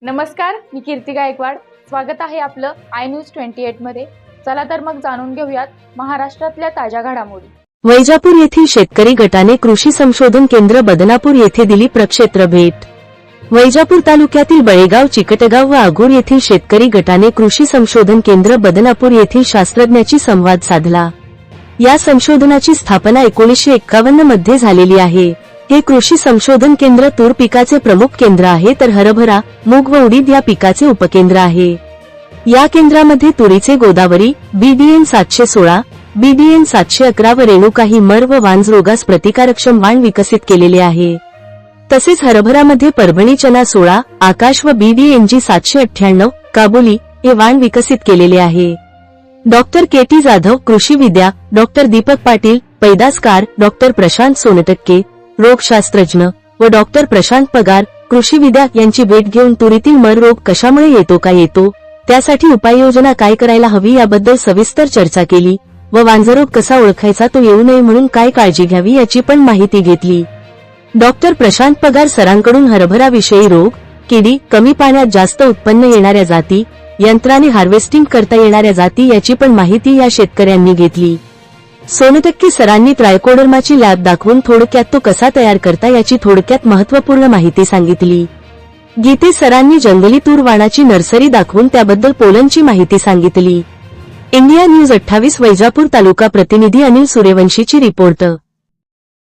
नमस्कार, मी कीर्ती गायकवाड. स्वागत आहे आपलं आय न्यूज 28 मध्ये. चला तर मग जाणून घेऊयात महाराष्ट्रातल्या ताज्या घडामोडी. वैजापूर येथील शेतकरी गटाने कृषी संशोधन केंद्र बदनापूर येथे दिली प्रक्षेत्र भेट. वैजापूर तालुक्यातील बळेगाव, चिकटगाव व आगूर येथील शेतकरी गटाने कृषी संशोधन केंद्र बदनापूर येथील शास्त्रज्ञांशी संवाद साधला. या संशोधनाची स्थापना 1951 मध्ये झालेली आहे. हे कृषी संशोधन केंद्र तूर पिकाचे प्रमुख केंद्र आहे, तर हरभरा, मूग व उडीद या पिकाचे उपकेंद्र आहे. या केंद्रामध्ये तुरीचे गोदावरी, BDN 716, BDN 711 व रेणुकाही मर व वांज रोगास प्रतिकारक्षम वाण विकसित केलेले आहे. तसेच हरभरामध्ये परभणी चना 16, आकाश व BDNG 798, काबुली हे वाण विकसित केलेले आहे. डॉक्टर KT जाधव कृषी विद्या, डॉक्टर दीपक पाटील पैदासकार, डॉक्टर प्रशांत सोनटक्के रोगशास्त्रज्ञ व डॉक्टर प्रशांत पगार कृषी विद्या यांची भेट घेऊन तुरीतील मर रोग कशामुळे येतो, का येतो, त्यासाठी उपाययोजना काय करायला हवी याबद्दल सविस्तर चर्चा केली व वांजरोग कसा ओळखायचा, तो येऊ नये म्हणून काय काळजी घ्यावी याची पण माहिती घेतली. डॉक्टर प्रशांत पगार सरांकडून हरभराविषयी रोग, किडी, कमी पाण्यात जास्त उत्पन्न येणाऱ्या जाती, यंत्राने हार्वेस्टिंग करता येणाऱ्या जाती याची पण माहिती या शेतकऱ्यांनी घेतली. सोनटक्के सरांनी ट्रायकोडर्माची लॅब दाखवून थोडक्यात तो कसा तयार करता याची थोडक्यात महत्त्वपूर्ण माहिती सांगितली. गीते सरांनी जंगली तूर वाणाची नर्सरी दाखवून त्याबद्दल पोलनची माहिती सांगितली. इंडिया न्यूज 28 वैजापूर तालुका प्रतिनिधी अनिल सूर्यवंशीची रिपोर्ट.